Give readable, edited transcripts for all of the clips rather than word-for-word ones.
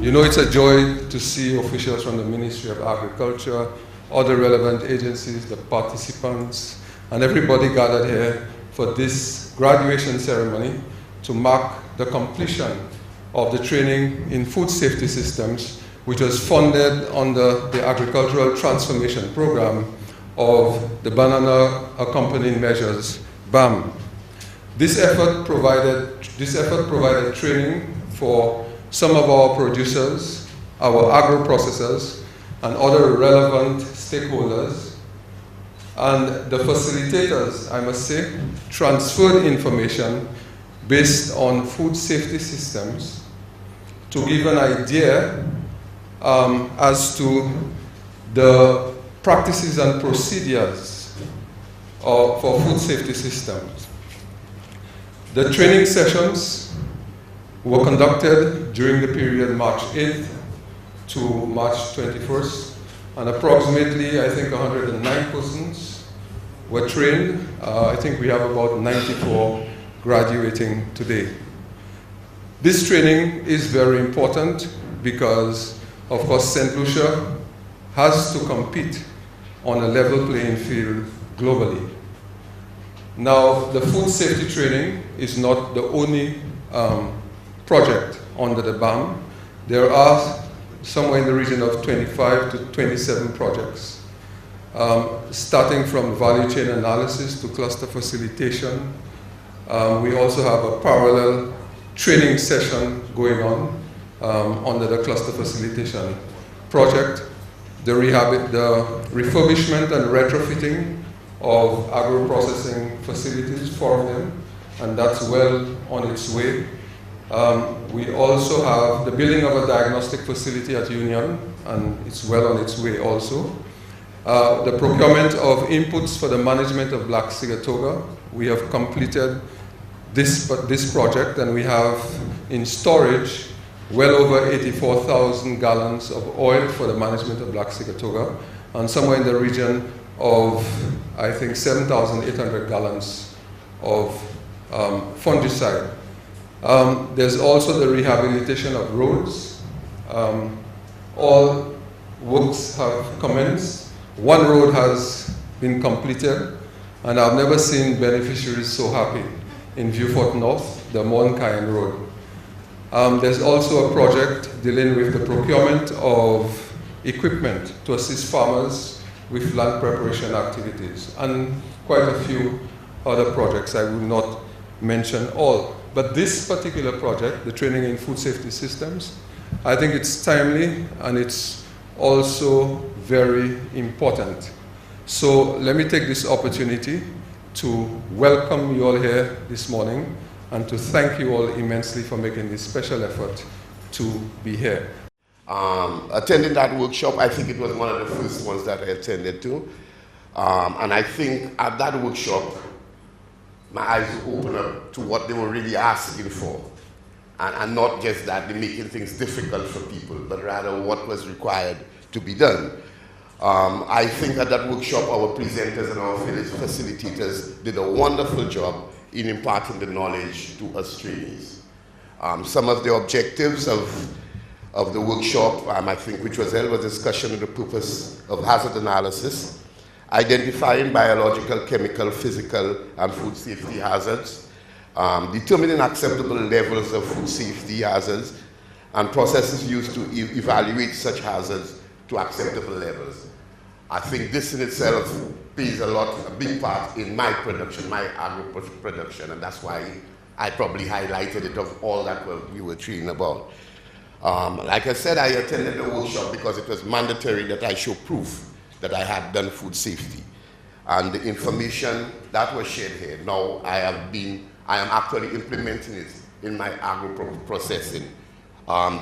You know, it's a joy to see officials from the Ministry of Agriculture, other relevant agencies, the participants, and everybody gathered here for this graduation ceremony to mark the completion of the training in food safety systems, which was funded under the Agricultural Transformation Program of the Banana Accompanying Measures, BAM. This effort provided training for some of our producers, our agro-processors, and other relevant stakeholders. And the facilitators, I must say, transferred information based on food safety systems to give an idea as to the practices and procedures for food safety systems. The training sessions were conducted during the period March 8th to March 21st, and approximately, I think, 109 persons were trained. I think we have about 94 graduating today. This training is very important because, of course, St. Lucia has to compete on a level playing field globally. Now, the food safety training is not the only project under the BAM. There are somewhere in the region of 25 to 27 projects, starting from value chain analysis to cluster facilitation. We also have a parallel training session going on under the cluster facilitation project, the refurbishment and retrofitting of agro-processing facilities, 4 of them, and that's well on its way. We also have the building of a diagnostic facility at Union, and it's well on its way also. The procurement of inputs for the management of Black Sigatoga. We have completed this project, and we have in storage well over 84,000 gallons of oil for the management of Black Sigatoga, and somewhere in the region of, I think, 7,800 gallons of fungicide. There's also the rehabilitation of roads. All works have commenced. One road has been completed, and I've never seen beneficiaries so happy in Vieux-Fort North, the Moncaine Road. There's also a project dealing with the procurement of equipment to assist farmers with land preparation activities, and quite a few other projects. I will not mention all. But this particular project, the training in food safety systems, I think it's timely and it's also very important. So let me take this opportunity to welcome you all here this morning and to thank you all immensely for making this special effort to be here. Attending that workshop, I think it was one of the first ones that I attended to. And I think at that workshop, my eyes opened up to what they were really asking for. And not just that they're making things difficult for people, but rather what was required to be done. I think at that workshop, our presenters and our facilitators did a wonderful job in imparting the knowledge to us trainees. Some of the objectives of the workshop, I think, which was held, was discussion of the purpose of hazard analysis, identifying biological, chemical, physical, and food safety hazards, determining acceptable levels of food safety hazards, and processes used to evaluate such hazards to acceptable levels. I think this in itself plays a big part in my production, my agro production, and that's why I probably highlighted it of all that we were training about. Like I said, I attended the workshop because it was mandatory that I show proof that I had done food safety. And the information that was shared here, now I am actually implementing it in my agro processing.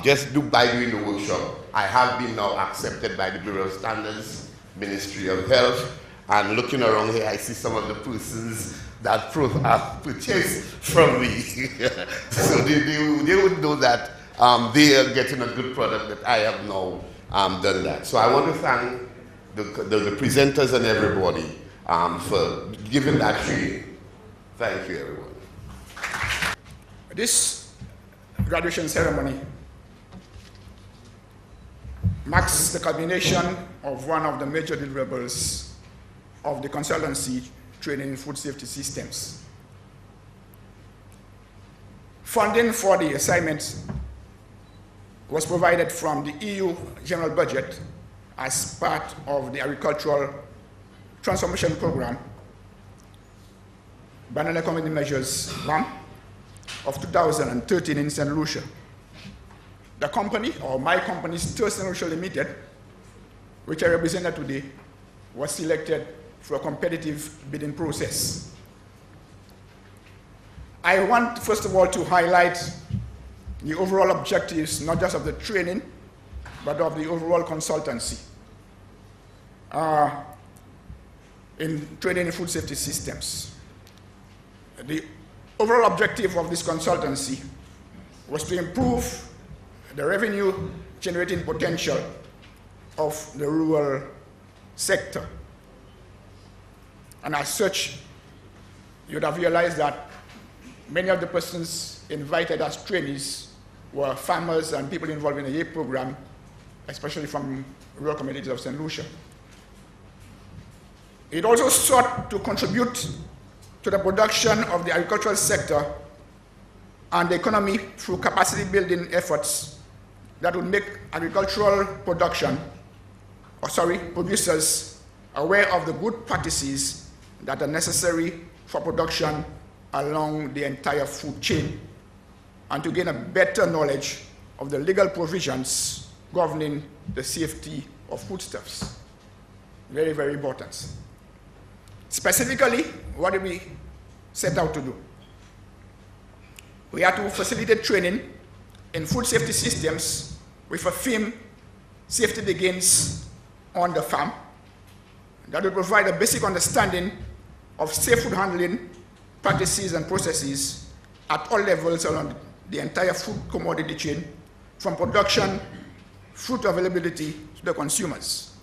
Just by doing the workshop, I have been now accepted by the Bureau of Standards, Ministry of Health, and looking around here, I see some of the persons that have purchased from me. So they would know that they are getting a good product, that I have now done that. So I want to thank the presenters and everybody for giving that training. Thank you, everyone. This graduation ceremony marks the culmination of one of the major deliverables of the consultancy training in food safety systems. Funding for the assignment was provided from the EU general budget as part of the Agricultural Transformation Program, Banana Community Measures 1 of 2013 in St. Lucia. The company, or my company, St. Lucia Limited, which I represent today, was selected for a competitive bidding process. I want, first of all, to highlight the overall objectives, not just of the training, but of the overall consultancy in training in food safety systems. The overall objective of this consultancy was to improve the revenue generating potential of the rural sector. And as such, you would have realized that many of the persons invited as trainees were farmers and people involved in the YAPE program, especially from rural communities of St. Lucia. It also sought to contribute to the production of the agricultural sector and the economy through capacity building efforts that would make agricultural producers aware of the good practices that are necessary for production along the entire food chain, and to gain a better knowledge of the legal provisions governing the safety of foodstuffs. Very, very important. Specifically, what did we set out to do? We had to facilitate training in food safety systems with a theme, Safety Begins on the Farm, that will provide a basic understanding of safe food handling practices and processes at all levels along the entire food commodity chain, from production, fruit availability to the consumers.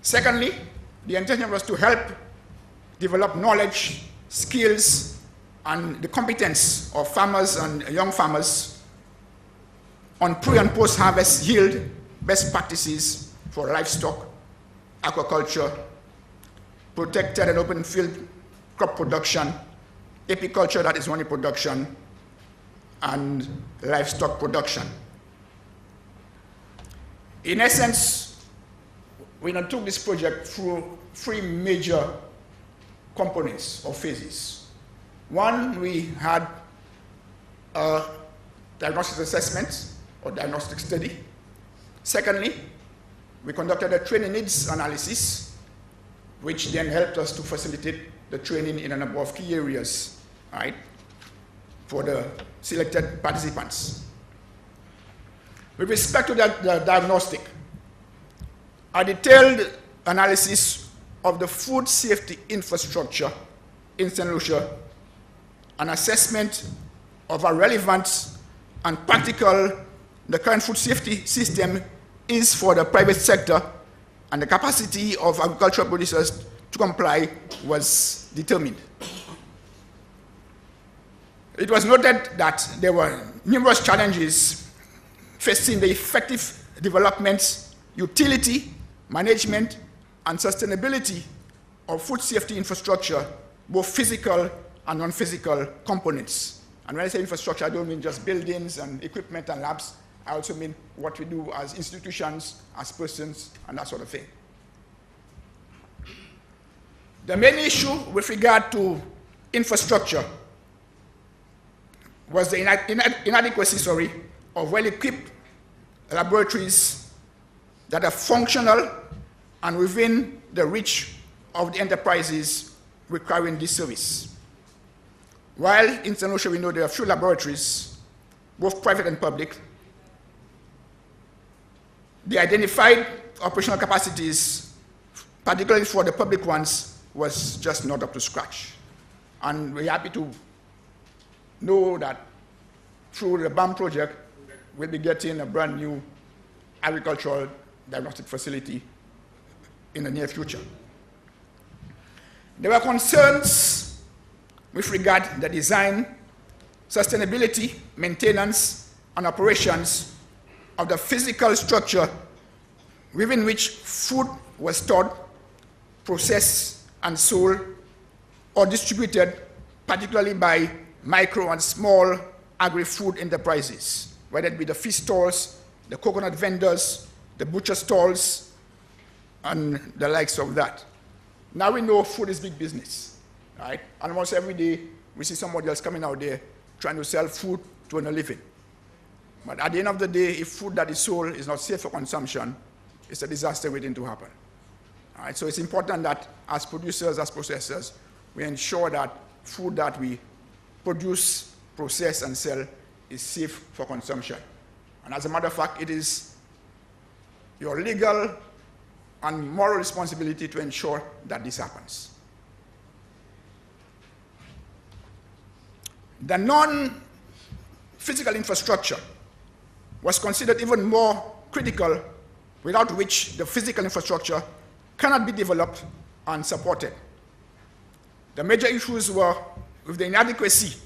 Secondly, the intention was to help develop knowledge, skills, and the competence of farmers and young farmers on pre- and post-harvest yield best practices for livestock, aquaculture, protected and open field crop production, apiculture, that is honey production, and livestock production. In essence, we undertook this project through three major components or phases. One, we had a diagnostic assessment or diagnostic study. Secondly, we conducted a training needs analysis, which then helped us to facilitate the training in a number of key areas, right, for the selected participants. With respect to the diagnostic, a detailed analysis of the food safety infrastructure in St. Lucia, an assessment of how relevant and practical the current food safety system is for the private sector, and the capacity of agricultural producers to comply was determined. It was noted that there were numerous challenges facing the effective development, utility, management, and sustainability of food safety infrastructure, both physical and non-physical components. And when I say infrastructure, I don't mean just buildings and equipment and labs. I also mean what we do as institutions, as persons, and that sort of thing. The main issue with regard to infrastructure was the inadequacy of well-equipped laboratories that are functional and within the reach of the enterprises requiring this service. While in St. Lucia we know there are few laboratories, both private and public, the identified operational capacities, particularly for the public ones, was just not up to scratch. And we're happy to know that through the BAM project, we'll be getting a brand new agricultural diagnostic facility in the near future. There were concerns with regard to the design, sustainability, maintenance, and operations of the physical structure within which food was stored, processed, and sold or distributed, particularly by micro and small agri-food enterprises, whether it be the fish stalls, the coconut vendors, the butcher stalls, and the likes of that. Now we know food is big business, right? Almost every day we see somebody else coming out there trying to sell food to earn a living. But at the end of the day, if food that is sold is not safe for consumption, it's a disaster waiting to happen. All right? So it's important that as producers, as processors, we ensure that food that we produce, process, and sell is safe for consumption. And as a matter of fact, it is your legal and moral responsibility to ensure that this happens. The non-physical infrastructure was considered even more critical, without which the physical infrastructure cannot be developed and supported. The major issues were with the inadequacy,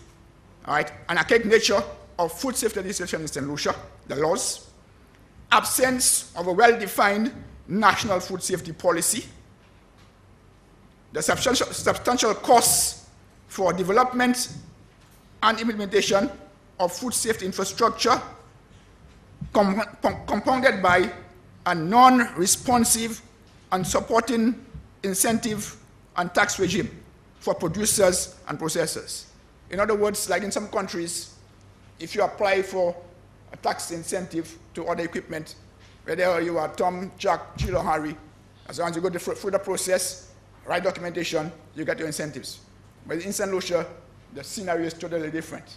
right, and archaic nature of food safety legislation in St. Lucia, the laws, absence of a well-defined national food safety policy, the substantial costs for development and implementation of food safety infrastructure, compounded by a non-responsive and supporting incentive and tax regime for producers and processors. In other words, like in some countries, if you apply for a tax incentive to order equipment, whether you are Tom, Jack, Jill, or Harry, as long as you go through the process, write documentation, you get your incentives. But in St. Lucia, the scenario is totally different.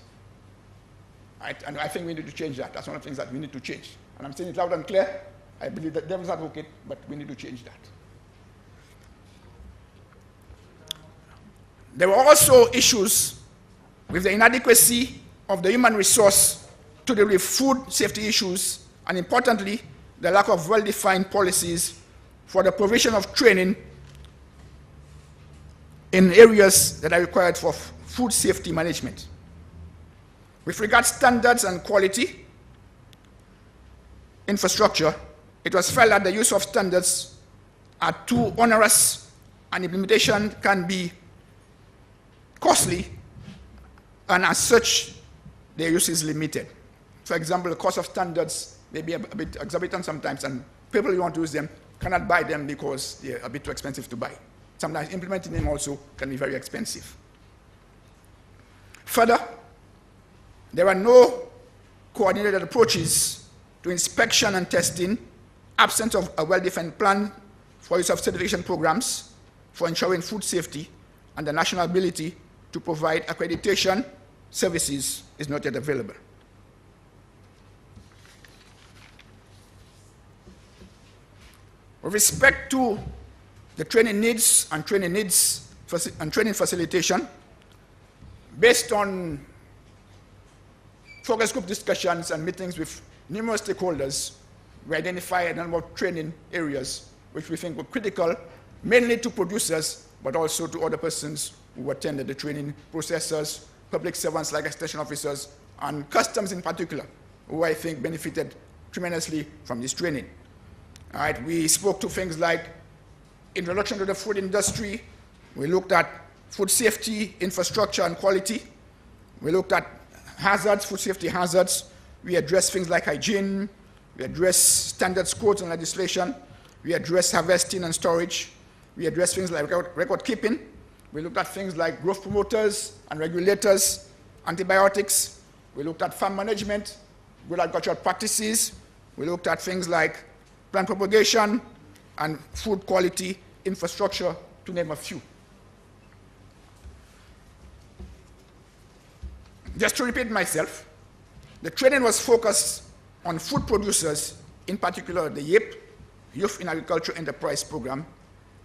Right? And I think we need to change that. That's one of the things that we need to change. And I'm saying it loud and clear. I believe that devil's advocate, but we need to change that. There were also issues with the inadequacy of the human resource to deal with food safety issues, and importantly, the lack of well-defined policies for the provision of training in areas that are required for food safety management. With regard to standards and quality infrastructure, it was felt that the use of standards are too onerous and implementation can be costly, and as such, their use is limited. For example, the cost of standards may be a bit exorbitant sometimes, and people who want to use them cannot buy them because they're a bit too expensive to buy. Sometimes implementing them also can be very expensive. Further, there are no coordinated approaches to inspection and testing, absence of a well-defined plan for use of certification programs for ensuring food safety, and the national ability to provide accreditation services is not yet available. With respect to the training needs and training facilitation, based on focus group discussions and meetings with numerous stakeholders, we identified a number of training areas which we think were critical, mainly to producers, but also to other persons who attended the training, processors, public servants like extension officers, and customs in particular, who I think benefited tremendously from this training. All right, we spoke to things like introduction to the food industry. We looked at food safety, infrastructure, and quality. We looked at hazards, food safety hazards. We addressed things like hygiene. We addressed standards, codes, and legislation. We addressed harvesting and storage. We addressed things like record keeping. We looked at things like growth promoters and regulators, antibiotics. We looked at farm management, good agricultural practices. We looked at things like plant propagation and food quality infrastructure, to name a few. Just to repeat myself, the training was focused on food producers, in particular the YIP, Youth in Agriculture Enterprise Program,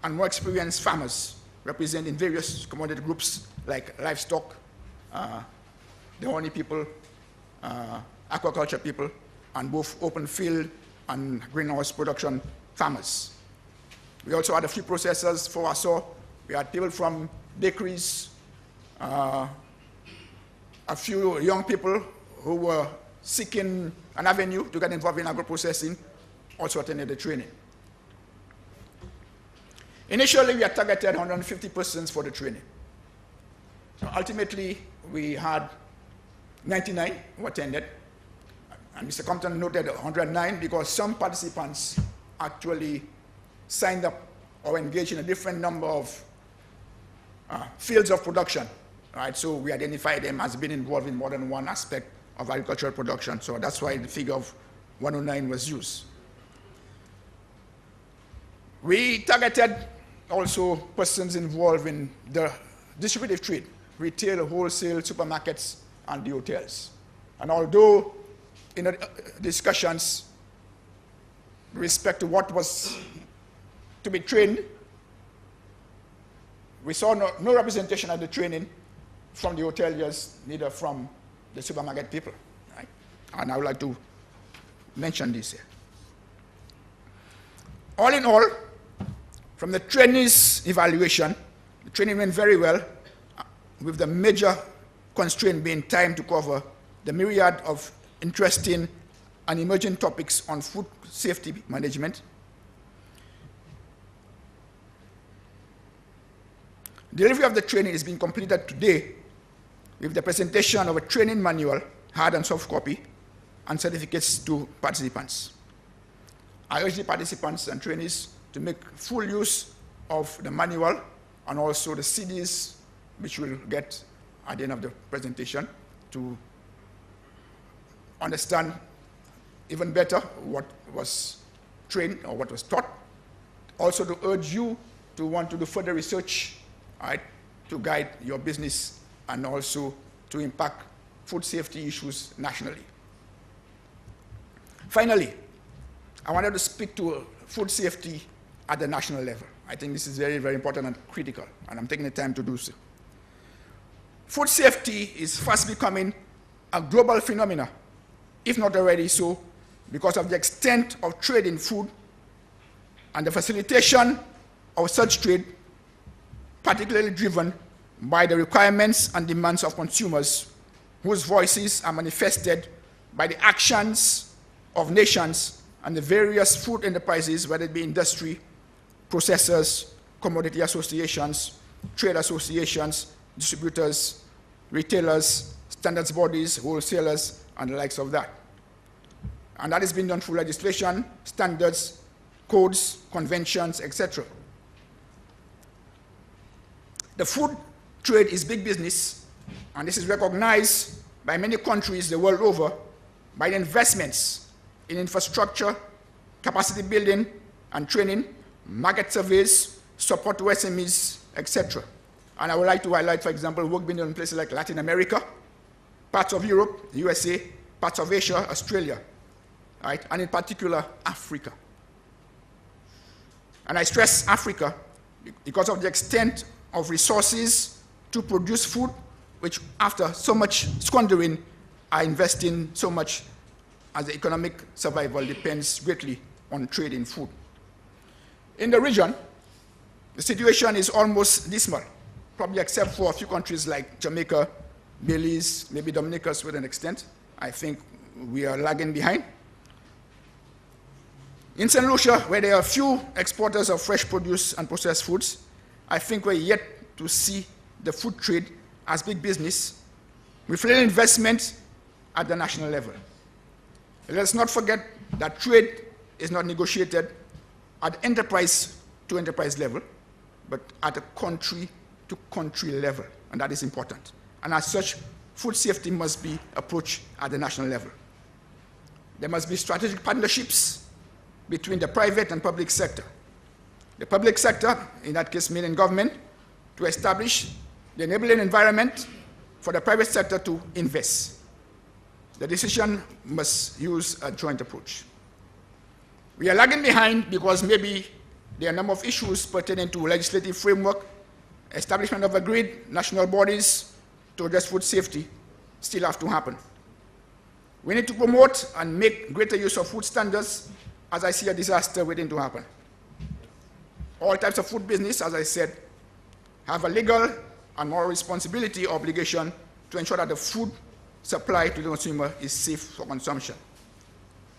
and more experienced farmers representing various commodity groups like livestock, the honey people, aquaculture people, and both open field and greenhouse production farmers. We also had a few processors for us. We had people from bakeries, a few young people who were seeking an avenue to get involved in agro-processing also attended the training. Initially, we had targeted 150 persons for the training. So ultimately, we had 99 who attended. And Mr. Compton noted 109 because some participants actually signed up or engaged in a different number of fields of production. Right? So we identified them as being involved in more than one aspect of agricultural production. So that's why the figure of 109 was used. We targeted also persons involved in the distributive trade, retail, wholesale, supermarkets, and the hotels. And although in the discussions with respect to what was to be trained, we saw no representation at the training from the hoteliers, neither from the supermarket people. Right? And I would like to mention this here. All in all, from the trainees' evaluation, the training went very well, with the major constraint being time to cover the myriad of interesting and emerging topics on food safety management. Delivery of the training is being completed today with the presentation of a training manual, hard and soft copy, and certificates to participants. I urge the participants and trainees to make full use of the manual and also the CDs, which we'll get at the end of the presentation, to understand even better what was trained or what was taught. Also to urge you to want to do further research, right, to guide your business and also to impact food safety issues nationally. Finally, I wanted to speak to food safety at the national level. I think this is very, very important and critical, and I'm taking the time to do so. Food safety is fast becoming a global phenomenon, if not already so, because of the extent of trade in food and the facilitation of such trade, particularly driven by the requirements and demands of consumers whose voices are manifested by the actions of nations and the various food enterprises, whether it be industry, processors, commodity associations, trade associations, distributors, retailers, standards bodies, wholesalers, and the likes of that. And that is being done through legislation, standards, codes, conventions, etc. The food trade is big business, and this is recognized by many countries the world over by the investments in infrastructure, capacity building and training, market surveys, support to SMEs, etc. And I would like to highlight, for example, work being done in places like Latin America, parts of Europe, USA, parts of Asia, Australia, right? And in particular, Africa. And I stress Africa because of the extent of resources to produce food, which after so much squandering are investing so much, as the economic survival depends greatly on trade in food. In the region, the situation is almost dismal, probably except for a few countries like Jamaica, Belize, maybe Dominica to an extent. I think we are lagging behind. In St. Lucia, where there are few exporters of fresh produce and processed foods, I think we're yet to see the food trade as big business, with little investment at the national level. Let's not forget that trade is not negotiated at enterprise-to-enterprise level, but at a country-to-country level, and that is important. And as such, food safety must be approached at the national level. There must be strategic partnerships between the private and public sector. The public sector, in that case meaning government, to establish the enabling environment for the private sector to invest. The decision must use a joint approach. We are lagging behind because maybe there are a number of issues pertaining to legislative framework, establishment of agreed national bodies to address food safety still have to happen. We need to promote and make greater use of food standards, as I see a disaster waiting to happen. All types of food business, as I said, have a legal and moral responsibility or obligation to ensure that the food supply to the consumer is safe for consumption.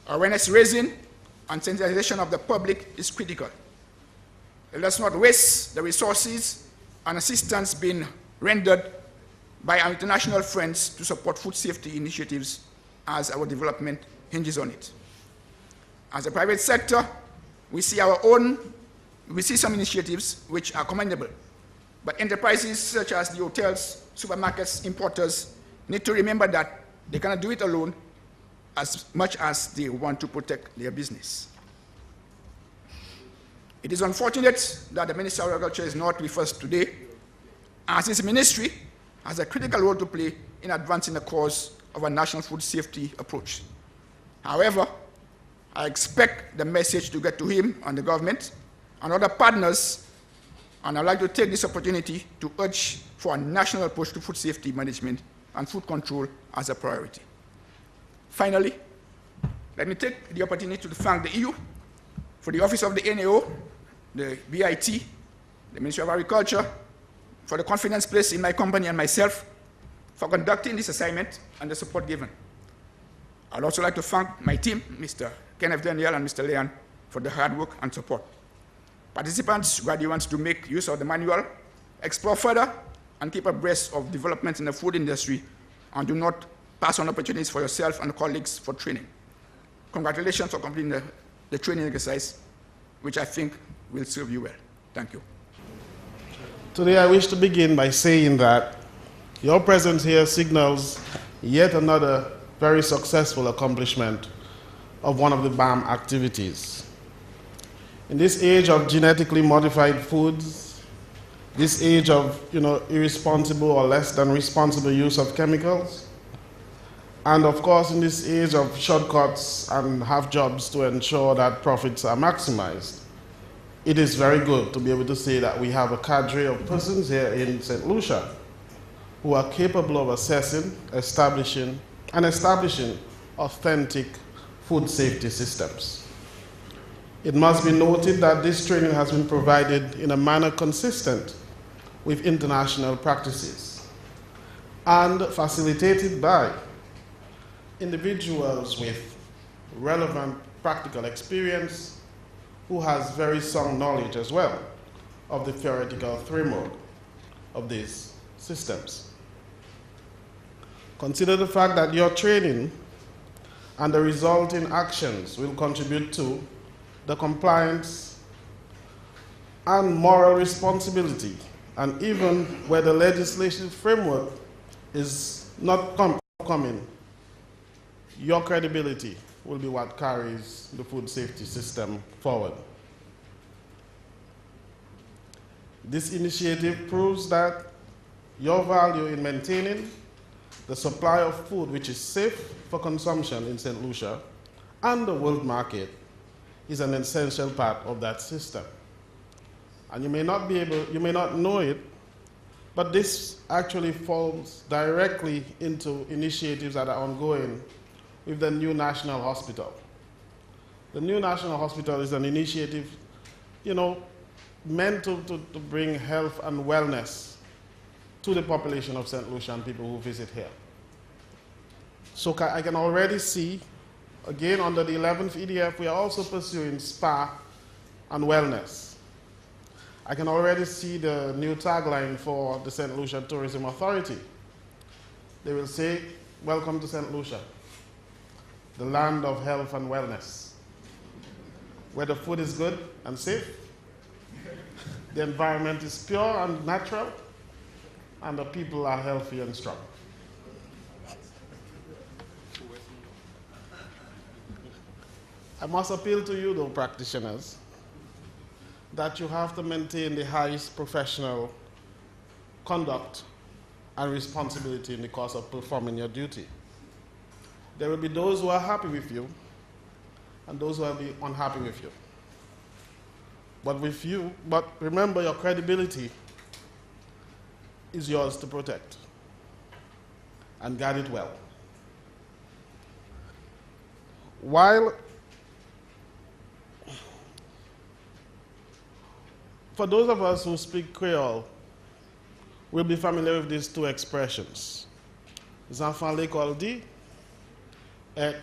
Awareness raising and sensitization of the public is critical. Let us not waste the resources and assistance being rendered by our international friends to support food safety initiatives as our development hinges on it. As a private sector, we see some initiatives which are commendable, but enterprises such as the hotels, supermarkets, importers need to remember that they cannot do it alone as much as they want to protect their business. It is unfortunate that the Ministry of Agriculture is not with us today, as this ministry has a critical role to play in advancing the cause of a national food safety approach. However, I expect the message to get to him and the government and other partners, and I'd like to take this opportunity to urge for a national approach to food safety management and food control as a priority. Finally, let me take the opportunity to thank the EU for the Office of the NAO, the BIT, the Ministry of Agriculture, for the confidence placed in my company and myself for conducting this assignment and the support given. I'd also like to thank my team, Mr. Kenneth Daniel and Mr. Leon, for the hard work and support. Participants, graduates, to make use of the manual, explore further, and keep abreast of developments in the food industry, and do not pass on opportunities for yourself and colleagues for training. Congratulations for completing the training exercise, which I think will serve you well. Thank you. Today I wish to begin by saying that your presence here signals yet another very successful accomplishment of one of the BAM activities. In this age of genetically modified foods, this age of irresponsible or less than responsible use of chemicals, and of course in this age of shortcuts and half jobs to ensure that profits are maximized, it is very good to be able to say that we have a cadre of persons here in St. Lucia who are capable of assessing, establishing authentic food safety systems. It must be noted that this training has been provided in a manner consistent with international practices and facilitated by individuals with relevant practical experience who has very sound knowledge as well of the theoretical framework of these systems. Consider the fact that your training and the resulting actions will contribute to the compliance and moral responsibility, and even where the legislative framework is not coming, your credibility will be what carries the food safety system forward. This initiative proves that your value in maintaining the supply of food which is safe for consumption in St. Lucia and the world market is an essential part of that system. And you may not know it, but this actually falls directly into initiatives that are ongoing with the new National Hospital. The new National Hospital is an initiative, meant to bring health and wellness to the population of St. Lucia and people who visit here. So I can already see, again, under the 11th EDF, we are also pursuing spa and wellness. I can already see the new tagline for the St. Lucia Tourism Authority. They will say, "Welcome to St. Lucia, the land of health and wellness, where the food is good and safe, the environment is pure and natural, and the people are healthy and strong." I must appeal to you, though, practitioners, that you have to maintain the highest professional conduct and responsibility in the course of performing your duty. There will be those who are happy with you and those who will be unhappy with you. But remember, your credibility is yours to protect, and guard it well. While, for those of us who speak Creole, we'll be familiar with these two expressions. les enfants de l'école dit est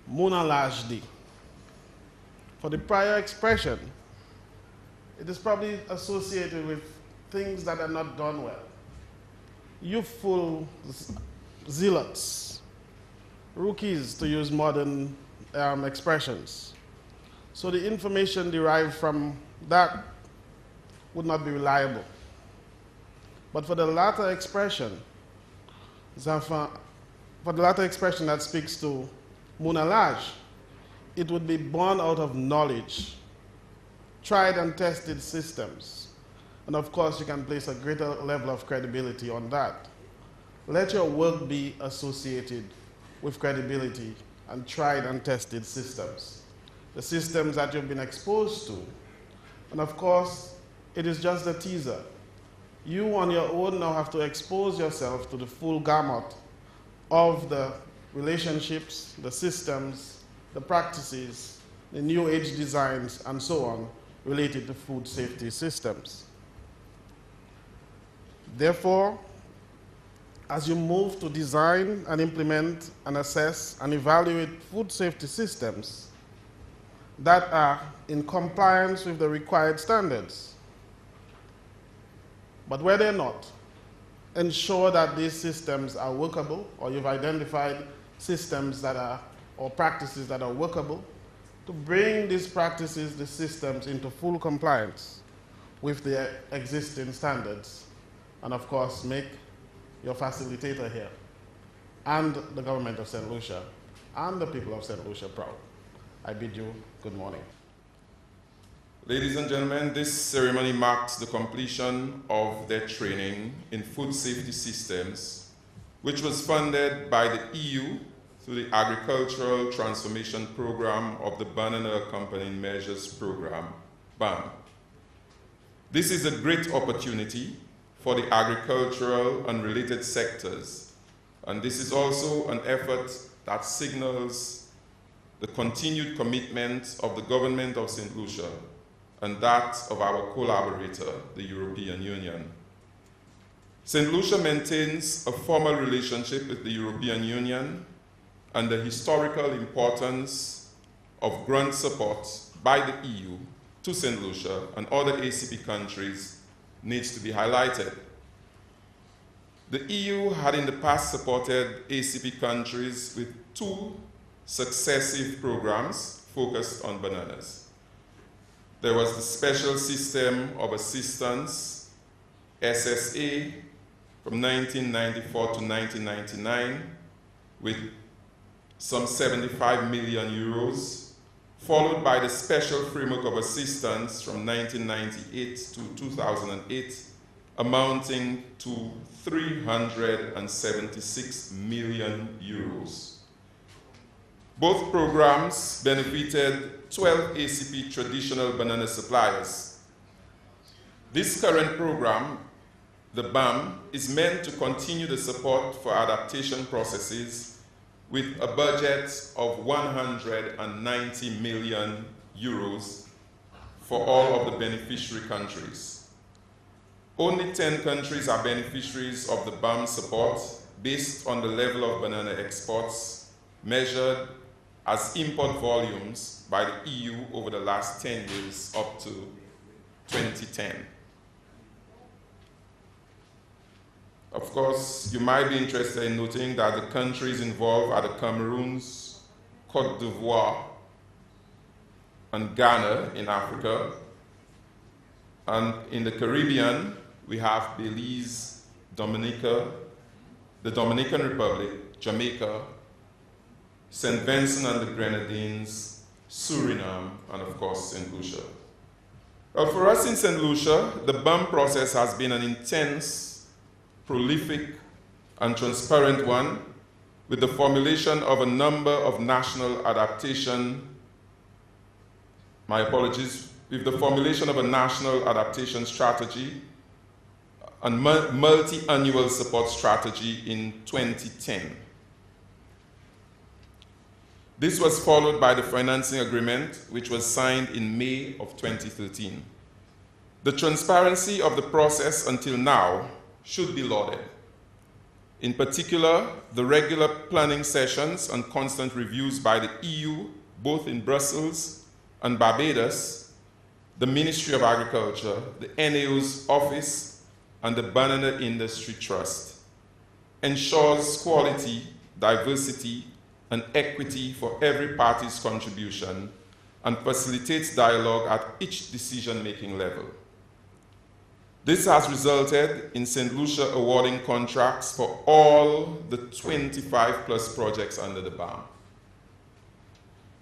monalage dit. For the prior expression, it is probably associated with things that are not done well. Youthful zealots, rookies to use modern expressions. So the information derived from that would not be reliable. But for the latter expression, that speaks to monalage, it would be born out of knowledge, tried and tested systems. And of course, you can place a greater level of credibility on that. Let your work be associated with credibility and tried and tested systems. The systems that you've been exposed to. And of course, it is just a teaser. You on your own now have to expose yourself to the full gamut of the relationships, the systems, the practices, the new age designs, and so on, related to food safety systems. Therefore, as you move to design and implement and assess and evaluate food safety systems that are in compliance with the required standards, but where they're not, ensure that these systems are workable, or you've identified systems that are, or practices that are workable, to bring these practices, the systems, into full compliance with the existing standards, and of course make your facilitator here and the government of St. Lucia and the people of St. Lucia proud. I bid you good morning. Ladies and gentlemen, this ceremony marks the completion of their training in food safety systems, which was funded by the EU through the Agricultural Transformation Program of the Banana Accompanying Measures Program, BAM. This is a great opportunity for the agricultural and related sectors, and this is also an effort that signals the continued commitment of the government of St. Lucia and that of our collaborator, the European Union. St. Lucia maintains a formal relationship with the European Union, and the historical importance of grant support by the EU to St. Lucia and other ACP countries needs to be highlighted. The EU had in the past supported ACP countries with 2 successive programs focused on bananas. There was the Special System of Assistance, SSA, from 1994 to 1999, with some 75 million euros, followed by the Special Framework of Assistance from 1998 to 2008, amounting to 376 million euros. Both programs benefited 12 ACP traditional banana suppliers. This current program, the BAM, is meant to continue the support for adaptation processes with a budget of 190 million euros for all of the beneficiary countries. Only 10 countries are beneficiaries of the BAM support based on the level of banana exports measured as import volumes by the EU over the last 10 years up to 2010. Of course, you might be interested in noting that the countries involved are the Cameroons, Côte d'Ivoire, and Ghana in Africa. And in the Caribbean, we have Belize, Dominica, the Dominican Republic, Jamaica, St. Vincent and the Grenadines, Suriname, and of course, St. Lucia. Well, for us in St. Lucia, the BAM process has been an intense, prolific, and transparent one, with the formulation of a number of national adaptation, with the formulation of a national adaptation strategy and multi-annual support strategy in 2010. This was followed by the financing agreement, which was signed in May of 2013. The transparency of the process until now should be lauded. In particular, the regular planning sessions and constant reviews by the EU, both in Brussels and Barbados, the Ministry of Agriculture, the NAO's office, and the Banana Industry Trust, ensures quality, diversity, and equity for every party's contribution and facilitates dialogue at each decision-making level. This has resulted in St. Lucia awarding contracts for all the 25+ projects under the BAM.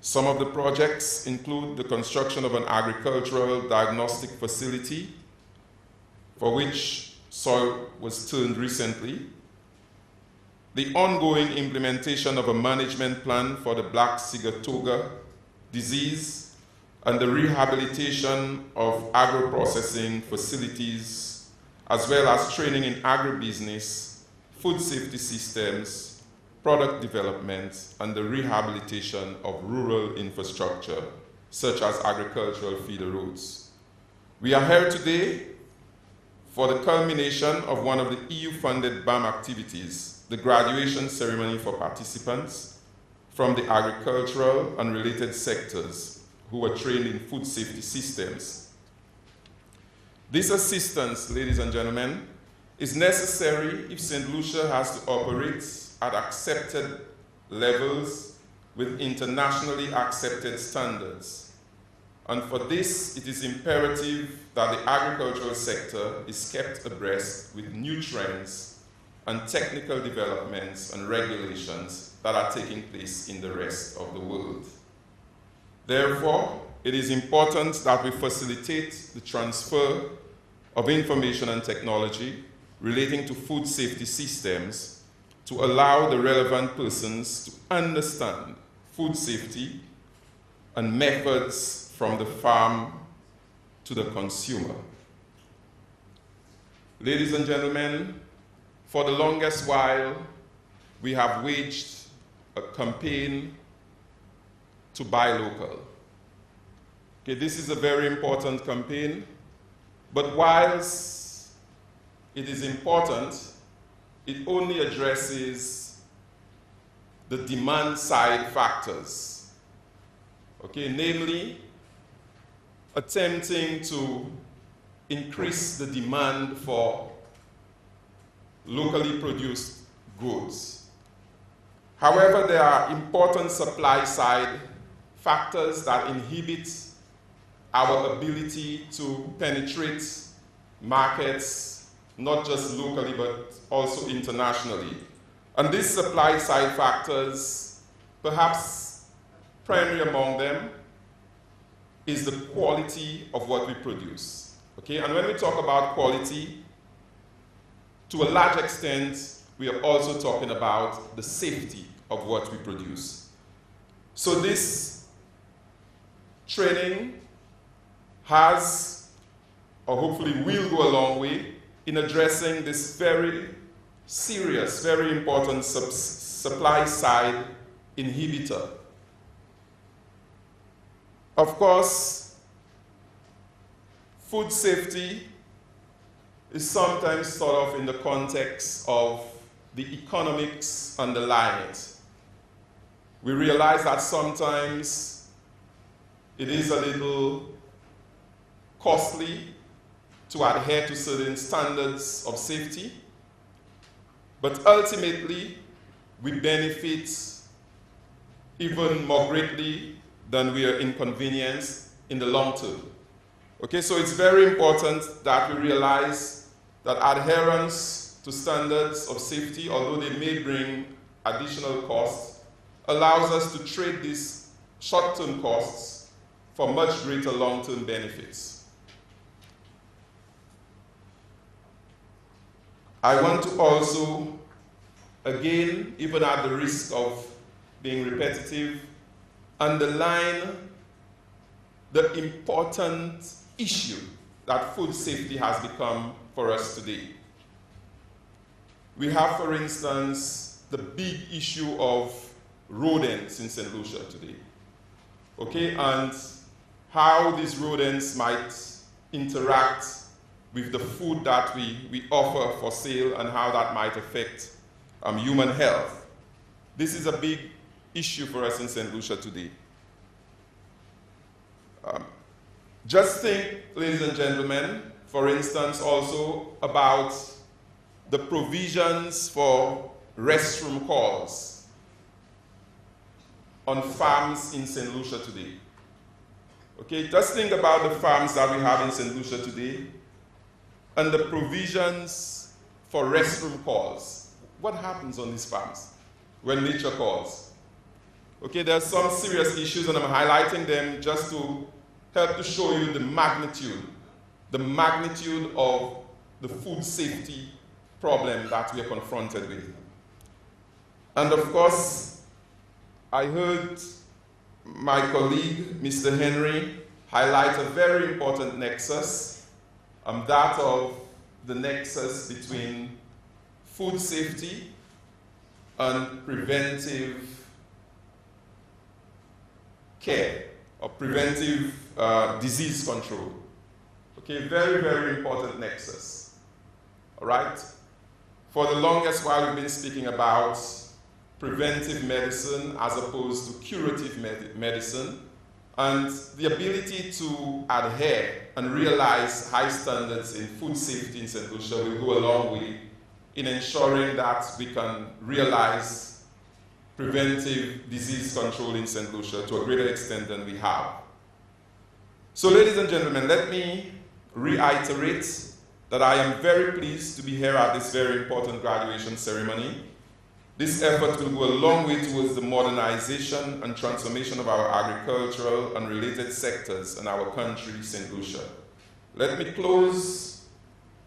Some of the projects include the construction of an agricultural diagnostic facility for which soil was turned recently, the ongoing implementation of a management plan for the black sigatoka disease, and the rehabilitation of agro-processing facilities, as well as training in agribusiness, food safety systems, product development, and the rehabilitation of rural infrastructure, such as agricultural feeder roads. We are here today for the culmination of one of the EU-funded BAM activities, the graduation ceremony for participants from the agricultural and related sectors who were trained in food safety systems. This assistance, ladies and gentlemen, is necessary if St. Lucia has to operate at accepted levels with internationally accepted standards. And for this, it is imperative that the agricultural sector is kept abreast with new trends and technical developments and regulations that are taking place in the rest of the world. Therefore, it is important that we facilitate the transfer of information and technology relating to food safety systems to allow the relevant persons to understand food safety and methods from the farm to the consumer. Ladies and gentlemen, for the longest while, we have waged a campaign to buy local. Okay, this is a very important campaign, but whilst it is important, it only addresses the demand side factors. Okay, namely, attempting to increase the demand for locally produced goods. However, there are important supply side factors that inhibit our ability to penetrate markets, not just locally, but also internationally. And these supply side factors, perhaps primary among them, is the quality of what we produce. Okay? And when we talk about quality, to a large extent, we are also talking about the safety of what we produce. So this training has, or hopefully will go a long way in addressing this very serious, very important supply side inhibitor. Of course, food safety is sometimes thought of in the context of the economics underlying it. We realize that sometimes it is a little costly to adhere to certain standards of safety, but ultimately we benefit even more greatly than we are inconvenienced in the long term. Okay, so it's very important that we realize that adherence to standards of safety, although they may bring additional costs, allows us to trade these short-term costs for much greater long-term benefits. I want to also, again, even at the risk of being repetitive, underline the important issue that food safety has become for us today. We have, for instance, the big issue of rodents in St. Lucia today. Okay, and how these rodents might interact with the food that we offer for sale and how that might affect human health. This is a big issue for us in St. Lucia today. Just think, ladies and gentlemen, for instance, also about the provisions for restroom calls on farms in St. Lucia today. Okay, just think about the farms that we have in St. Lucia today and the provisions for restroom calls. What happens on these farms when nature calls? Okay, there are some serious issues and I'm highlighting them just to help to show you the magnitude of the food safety problem that we are confronted with. And of course, I heard my colleague, Mr. Henry, highlight a very important nexus, that of the nexus between food safety and preventive care or preventive disease control. Okay, very, very important nexus. All right? For the longest while, we've been speaking about preventive medicine as opposed to curative medicine, and the ability to adhere and realize high standards in food safety in St. Lucia will go a long way in ensuring that we can realize preventive disease control in St. Lucia to a greater extent than we have. So, ladies and gentlemen, let me reiterate that I am very pleased to be here at this very important graduation ceremony. This effort will go a long way towards the modernization and transformation of our agricultural and related sectors in our country, St. Lucia. Let me close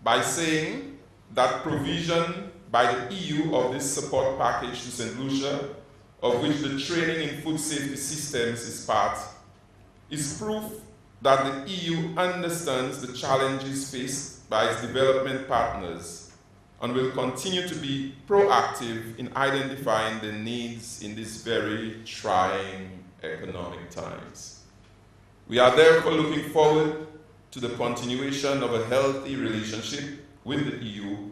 by saying that provision by the EU of this support package to St. Lucia, of which the training in food safety systems is part, is proof that the EU understands the challenges faced by its development partners and will continue to be proactive in identifying the needs in these very trying economic times. We are therefore looking forward to the continuation of a healthy relationship with the EU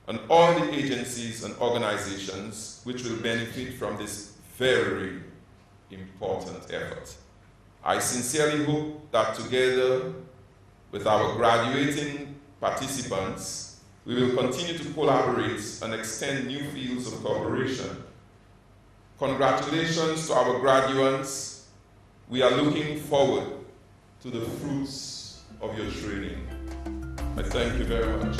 and all the agencies and organizations which will benefit from this very important effort. I sincerely hope that together with our graduating participants, we will continue to collaborate and extend new fields of cooperation. Congratulations to our graduates. We are looking forward to the fruits of your training. I thank you very much.